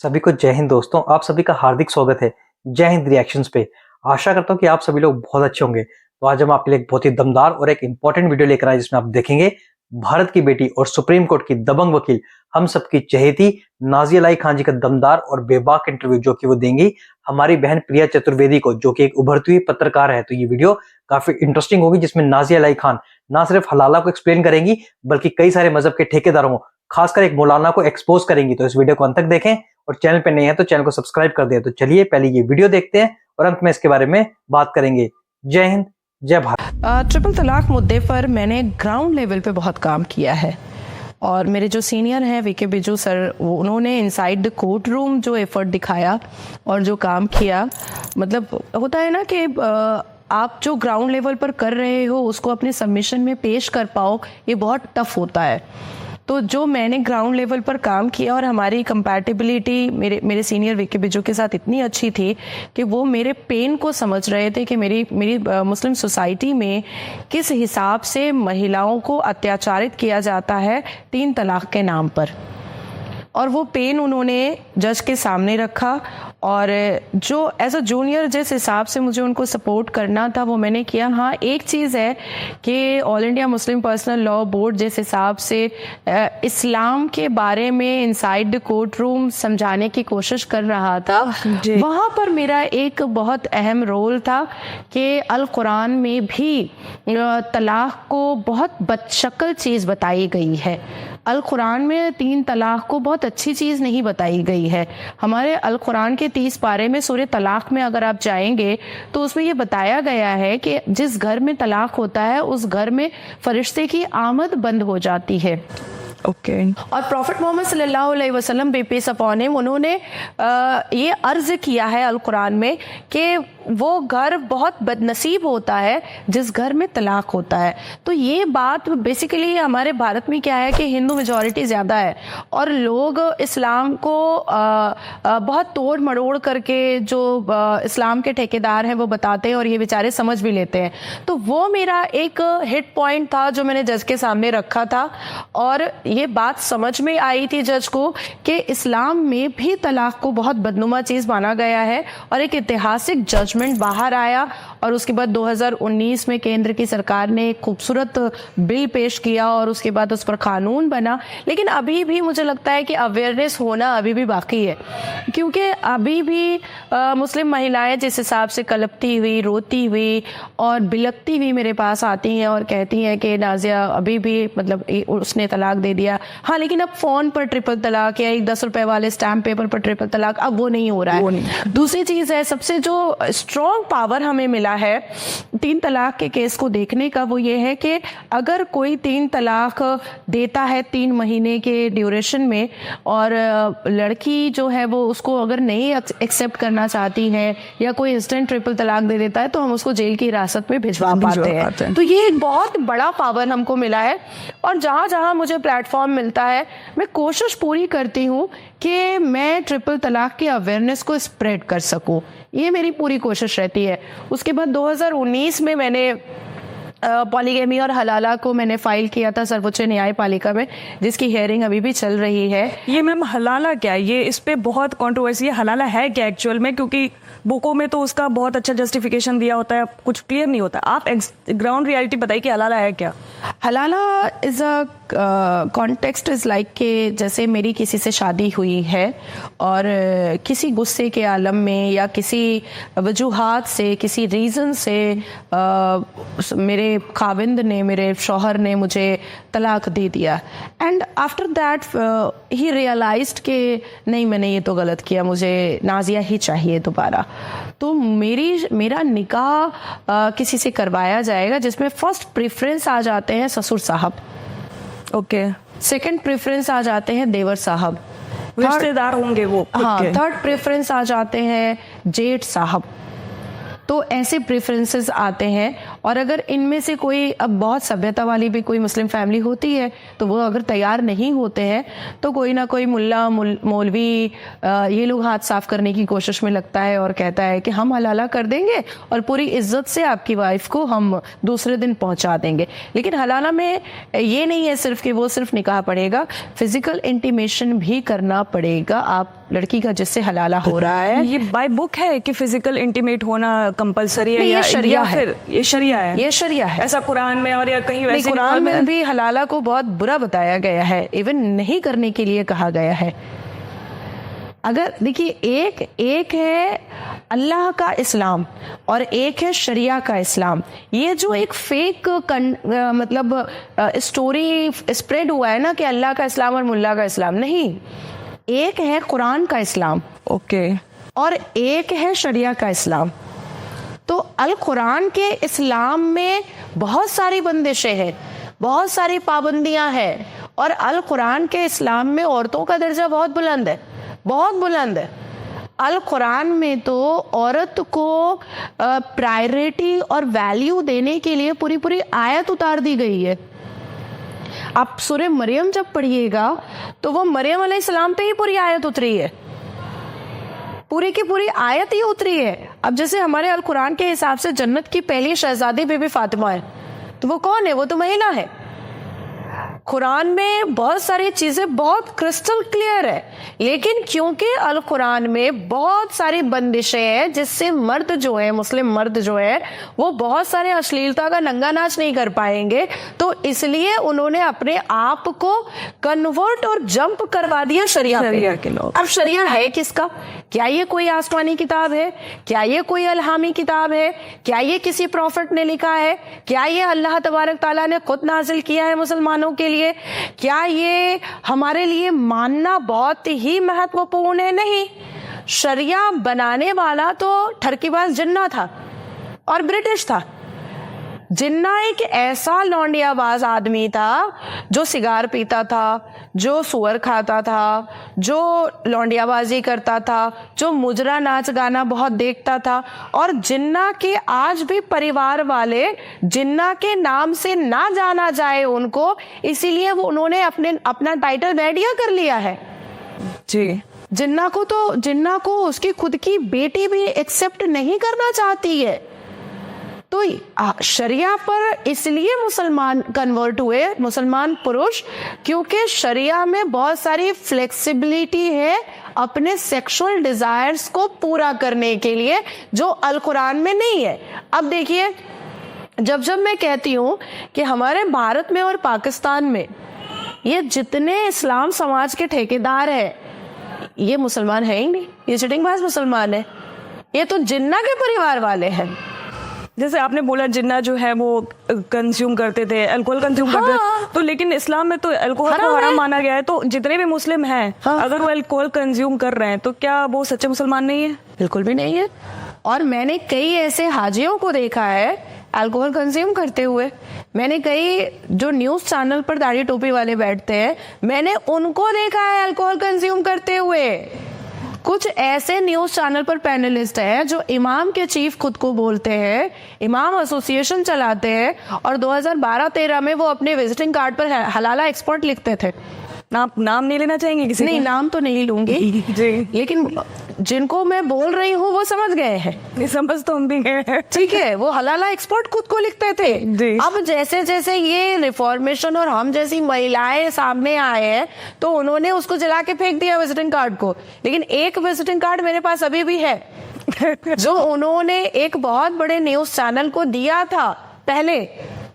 सभी को जय हिंद दोस्तों। आप सभी का हार्दिक स्वागत है जय हिंद रिएक्शंस पे। आशा करता हूँ कि आप सभी लोग बहुत अच्छे होंगे। तो आज हम आपके लिए एक बहुत ही दमदार और एक इंपॉर्टेंट वीडियो लेकर आए जिसमें आप देखेंगे भारत की बेटी और सुप्रीम कोर्ट की दबंग वकील, हम सबकी चहेती नाज़िया अलाई खान जी का दमदार और बेबाक इंटरव्यू जो कि वो देंगी हमारी बहन प्रिया चतुर्वेदी को, जो कि एक उभरती हुई पत्रकार है। तो ये वीडियो काफी इंटरेस्टिंग होगी जिसमें नाज़िया अलाई खान ना सिर्फ हलाला को एक्सप्लेन करेंगी बल्कि कई सारे मजहब के ठेकेदारों को, खासकर एक मौलाना को एक्सपोज करेंगी। तो इस वीडियो को अंत तक देखें और चैनल पे नए हैं तो चैनल को सब्सक्राइब कर दें। तो चलिए पहले ये वीडियो देखते हैं और अंत में इसके बारे में बात करेंगे। जय हिंद, जय भारत। ट्रिपल तलाक मुद्दे पर मैंने ग्राउंड लेवल पे बहुत काम किया है और मेरे जो सीनियर हैं वीके बिजू सर, उन्होंने इनसाइड द कोर्ट रूम जो एफर्ट दिखाया और जो काम किया, मतलब होता है ना कि आप जो ग्राउंड लेवल पर कर रहे हो उसको अपने सबमिशन में पेश कर पाओ, ये बहुत टफ होता है। तो जो मैंने ग्राउंड लेवल पर काम किया और हमारी कंपैटिबिलिटी मेरे सीनियर वीके बिजू के साथ इतनी अच्छी थी कि वो मेरे पेन को समझ रहे थे कि मेरी मुस्लिम सोसाइटी में किस हिसाब से महिलाओं को अत्याचारित किया जाता है 3 तलाक के नाम पर, और वो पेन उन्होंने जज के सामने रखा और जो एज अ जूनियर जिस हिसाब से मुझे उनको सपोर्ट करना था वो मैंने किया। हाँ, एक चीज़ है कि all India Muslim personal law board जिस हिसाब से इस्लाम के बारे में इनसाइड द कोर्ट रूम समझाने की कोशिश कर रहा था, वहाँ पर मेरा एक बहुत अहम रोल था कि अल कुरान में भी तलाक को बहुत बदशक्ल चीज़ बताई गई है। अल कुरान में 3 तलाक को बहुत अच्छी चीज़ नहीं बताई गई है। हमारे अल कुरान के 30 पारे में सूरह तलाक में अगर आप जाएंगे तो उसमें ये बताया गया है कि जिस घर में तलाक होता है उस घर में फरिश्ते की आमद बंद हो जाती है। और प्रॉफिट मोहम्मद सल्लल्लाहु अलैहि वसल्लम पीस अपॉन हिम, उन्होंने ये अर्ज किया है अल कुरान में कि वो घर बहुत बदनसीब होता है जिस घर में तलाक होता है। तो ये बात बेसिकली हमारे भारत में क्या है कि हिंदू मेजॉरिटी ज़्यादा है और लोग इस्लाम को बहुत तोड़ मड़ोड़ करके जो इस्लाम के ठेकेदार हैं वो बताते हैं और ये बेचारे समझ भी लेते हैं। तो वो मेरा एक हिट पॉइंट था जो मैंने जज के सामने रखा था और ये बात समझ में आई थी जज को कि इस्लाम में भी तलाक को बहुत बदनुमा चीज़ माना गया है और एक ऐतिहासिक जजमेंट बाहर आया। और उसके बाद 2019 में केंद्र की सरकार ने एक खूबसूरत बिल पेश किया और उसके बाद उस पर कानून बना। लेकिन अभी भी मुझे लगता है कि अवेयरनेस होना अभी भी बाकी है, क्योंकि अभी भी मुस्लिम महिलाएं जिस हिसाब से कलपती हुई, रोती हुई और बिलकती हुई मेरे पास आती हैं और कहती हैं कि नाज़िया अभी भी मतलब उसने तलाक दे दिया। हाँ, लेकिन अब फ़ोन पर ट्रिपल तलाक या एक 10 रुपए वाले स्टैम्प पेपर पर ट्रिपल तलाक, अब वो नहीं हो रहा है। दूसरी चीज़ है, सबसे जो स्ट्रॉन्ग पावर हमें मिला है 3 तलाक के केस को देखने का, वो ये है कि अगर कोई 3 तलाक देता है 3 महीने के ड्यूरेशन में और लड़की जो है वो उसको अगर नहीं एक्सेप्ट करना चाहती है या कोई इंस्टेंट ट्रिपल तलाक दे देता है तो हम उसको जेल की हिरासत में भिजवा पाते हैं। तो ये एक बहुत बड़ा पावर हमको मिला है और जहाँ जहाँ मुझे प्लेटफॉर्म मिलता है मैं कोशिश पूरी करती हूँ कि मैं ट्रिपल तलाक की अवेयरनेस को स्प्रेड कर सकूँ। ये मेरी पूरी कोशिश रहती है। उसके बाद 2019 में मैंने पॉलीगैमी और हलाला को मैंने फाइल किया था सर्वोच्च न्यायपालिका में, जिसकी हियरिंग अभी भी चल रही है। ये मैम हलाला क्या है? ये इस पे बहुत कंट्रोवर्सी है। हलाला है क्या एक्चुअल में? क्योंकि बुकों में तो उसका बहुत अच्छा जस्टिफिकेशन दिया होता है, कुछ क्लियर नहीं होता। आप ग्राउंड रियलिटी बताइए कि हलाला है क्या? हलाला is a context is like कि जैसे मेरी किसी से शादी हुई है और किसी गुस्से के आलम में या किसी वजूहात से, किसी रीज़न से मेरे खाविंद ने, मेरे शौहर ने मुझे तलाक दे दिया and after that he realised कि नहीं, मैंने ये तो गलत किया, मुझे नाज़िया ही चाहिए दोबारा। तो मेरा निकाह किसी से करवाया जाएगा जिसमें फर्स्ट प्रेफरेंस आ जाते हैं ससुर साहब, ओके, सेकंड प्रेफरेंस आ जाते हैं देवर साहब, रिश्तेदार होंगे वो। हाँ, थर्ड प्रेफरेंस आ जाते हैं जेठ साहब। तो ऐसे प्रेफरेंसेस आते हैं और अगर इनमें से कोई, अब बहुत सभ्यता वाली भी कोई मुस्लिम फैमिली होती है, तो वो अगर तैयार नहीं होते हैं तो कोई ना कोई मुल्ला मौलवी ये लोग हाथ साफ करने की कोशिश में लगता है और कहता है कि हम हलाला कर देंगे और पूरी इज्जत से आपकी वाइफ को हम दूसरे दिन पहुंचा देंगे। लेकिन हलाला में ये नहीं है सिर्फ कि वो सिर्फ निकाह पड़ेगा, फिजिकल इंटीमेशन भी करना पड़ेगा आप लड़की का जिससे हलाला हो रहा है। ये बाय बुक है कि फिजिकल इंटीमेट होना कंपलसरी है? नहीं, या ये शरिया या है। फिर ये शरिया है? ये शरिया है। ऐसा कुरान में और या कहीं नहीं, वैसे कुरान में भी हलाला को बहुत बुरा बताया गया है, इवन नहीं करने के लिए कहा गया है। अगर देखिए, एक है अल्लाह का इस्लाम और एक है शरिया का इस्लाम। ये जो एक फेक मतलब स्टोरी स्प्रेड हुआ है ना कि अल्लाह का इस्लाम और मुल्ला का इस्लाम, नहीं, एक है कुरान का इस्लाम ओके और एक है शरिया का इस्लाम। तो अल कुरान के इस्लाम में बहुत सारी बंदिशें हैं, बहुत सारी पाबंदियां हैं, और अल कुरान के इस्लाम में औरतों का दर्जा बहुत बुलंद है, बहुत बुलंद है। अल कुरान में तो औरत को प्रायोरिटी और वैल्यू देने के लिए पूरी पूरी आयत उतार दी गई है। आप सूरह मरियम जब पढ़िएगा तो वो मरियम अलैहिस्सलाम पे ही पूरी आयत उतरी है, पूरी की पूरी आयत ही उतरी है। अब जैसे हमारे अल कुरान के हिसाब से जन्नत की पहली शहजादी बीबी फातिमा है, तो वो कौन है? वो तो महिला है। कुरान में बहुत सारी चीजें बहुत क्रिस्टल क्लियर है, लेकिन क्योंकि अल कुरान में बहुत सारी बंदिशें हैं जिससे मर्द जो है, मुस्लिम मर्द जो है, वो बहुत सारे अश्लीलता का नंगा नाच नहीं कर पाएंगे, तो इसलिए उन्होंने अपने आप को कन्वर्ट और जंप करवा दिया शरिया के लोग। अब शरिया है किसका? क्या ये कोई आसमानी किताब है? क्या ये कोई अलहामी किताब है? क्या ये किसी प्रॉफिट ने लिखा है? क्या ये अल्लाह तबारक ताला ने खुद नाजिल किया है मुसलमानों के लिए? क्या ये हमारे लिए मानना बहुत ही महत्वपूर्ण है? नहीं। शरिया बनाने वाला तो ठरकीबाज जिन्ना था और ब्रिटिश था। जिन्ना एक ऐसा लौंडियाबाज आदमी था जो सिगार पीता था, जो सुअर खाता था, जो लौंडियाबाजी करता था, जो मुजरा नाच गाना बहुत देखता था, और जिन्ना के आज भी परिवार वाले जिन्ना के नाम से ना जाना जाए उनको, इसीलिए वो उन्होंने अपना टाइटल बैडिया कर लिया है जी। जिन्ना को उसकी खुद की बेटी भी एक्सेप्ट नहीं करना चाहती है। तो शरिया पर इसलिए मुसलमान कन्वर्ट हुए, मुसलमान पुरुष, क्योंकि शरिया में बहुत सारी फ्लेक्सिबिलिटी है अपने सेक्सुअल डिजायर्स को पूरा करने के लिए, जो अल कुरान में नहीं है। अब देखिए, जब मैं कहती हूँ कि हमारे भारत में और पाकिस्तान में ये जितने इस्लाम समाज के ठेकेदार हैं, ये मुसलमान है ही नहीं, ये चिटिंगबाज मुसलमान है, ये तो जिन्ना के परिवार वाले हैं। जैसे आपने बोला जिन्ना जो है वो कंज्यूम करते थे, अल्कोहल कंज्यूम करते थे, तो लेकिन इस्लाम में तो अल्कोहल को हराम माना गया है। तो जितने भी मुस्लिम हैं, अगर वो अल्कोहल कंज्यूम कर रहे हैं तो क्या वो सच्चे मुसलमान नहीं है? बिल्कुल भी नहीं है। और मैंने कई ऐसे हाजियों को देखा है अल्कोहल कंज्यूम करते हुए। मैंने कई जो न्यूज चैनल पर दाढ़ी टोपी वाले बैठते हैं, मैंने उनको देखा है अल्कोहल कंज्यूम करते हुए। कुछ ऐसे न्यूज चैनल पर पैनलिस्ट हैं जो इमाम के चीफ खुद को बोलते हैं, इमाम एसोसिएशन चलाते हैं, और 2012-13 में वो अपने विजिटिंग कार्ड पर हलाला एक्सपर्ट लिखते थे। नाम नहीं लेना चाहेंगे किसी? नहीं, नाम तो नहीं लूंगी जी, लेकिन जिनको मैं बोल रही हूँ वो समझ गए हैं। नहीं समझ तो हम भी गए हैं। ठीक है, वो हलाला एक्सपर्ट खुद को लिखते थे जी। अब जैसे जैसे ये रिफॉर्मेशन और हम जैसी महिलाएं सामने आए हैं, तो उन्होंने उसको जला के फेंक दिया विजिटिंग कार्ड को। लेकिन एक विजिटिंग कार्ड मेरे पास अभी भी है जो उन्होंने एक बहुत बड़े न्यूज चैनल को दिया था पहले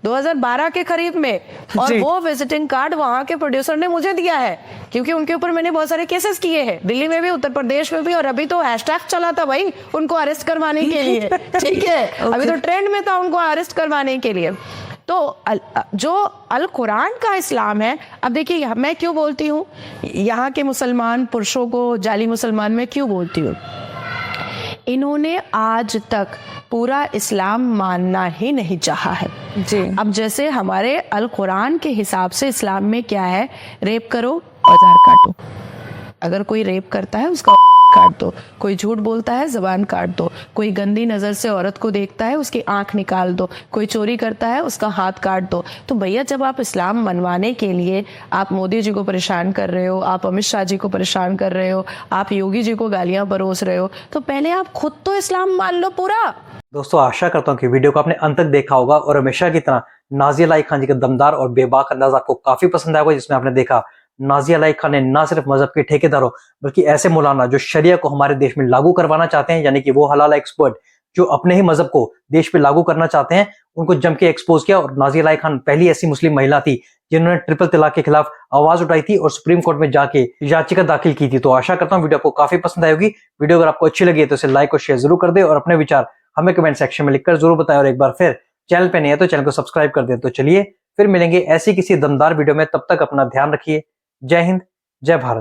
2012 के करीब में, और वो विजिटिंग कार्ड वहां के प्रोड्यूसर ने मुझे दिया है, क्योंकि उनके ऊपर मैंने बहुत सारे केसेस किए हैं, दिल्ली में भी, उत्तर प्रदेश में भी, और अभी तो हैशटैग चला था भाई उनको अरेस्ट करवाने के लिए। ठीक है, अभी तो ट्रेंड में था उनको अरेस्ट करवाने के लिए। तो जो अल कुरान का इस्लाम है, अब देखिए मैं क्यों बोलती हूँ यहाँ के मुसलमान पुरुषों को जाली मुसलमान में क्यों बोलती हूँ, इन्होंने आज तक पूरा इस्लाम मानना ही नहीं चाहा है जी। अब जैसे हमारे अल कुरान के हिसाब से इस्लाम में क्या है, रेप करो, औजार काटो, अगर कोई रेप करता है उसका काट दो, कोई झूठ बोलता है जबान काट दो, कोई गंदी नजर से औरत को देखता है उसकी आंख निकाल दो, कोई चोरी करता है उसका हाथ काट दो। तो भैया जब आप इस्लाम मनवाने के लिए आप मोदी जी को परेशान कर रहे हो, आप अमित शाह जी को परेशान कर रहे हो, आप योगी जी को गालियां बरोस रहे हो, तो पहले आप खुद तो इस्लाम मान लो पूरा। दोस्तों आशा करता हूँ कि वीडियो को आपने अंत तक देखा होगा और हमेशा की तरह नाजिया अलाई खान जी का दमदार और बेबाक अंदाज आपको काफी पसंद आया होगा, जिसमें आपने देखा नाजिया अलाई खान ने न सिर्फ मजहब के ठेकेदारों बल्कि ऐसे मौलाना जो शरिया को हमारे देश में लागू करवाना चाहते हैं, यानी कि वो हलाल एक्सपर्ट जो अपने ही मजहब को देश पे लागू करना चाहते हैं, उनको जम के एक्सपोज किया। और नाजिया अलाई खान पहली ऐसी मुस्लिम महिला थी जिन्होंने ट्रिपल तलाक के खिलाफ आवाज उठाई थी और सुप्रीम कोर्ट में जाके याचिका दाखिल की थी। तो आशा करता हूँ वीडियो आपको काफी पसंद आई होगी। वीडियो अगर आपको अच्छी लगी है तो इसे लाइक और शेयर जरूर कर दे और अपने विचार हमें कमेंट सेक्शन में लिखकर जरूर बताएं। और एक बार फिर चैनल पे नहीं है तो चैनल को सब्सक्राइब कर दें। तो चलिए फिर मिलेंगे ऐसी किसी दमदार वीडियो में, तब तक अपना ध्यान रखिए। जय हिंद, जय भारत।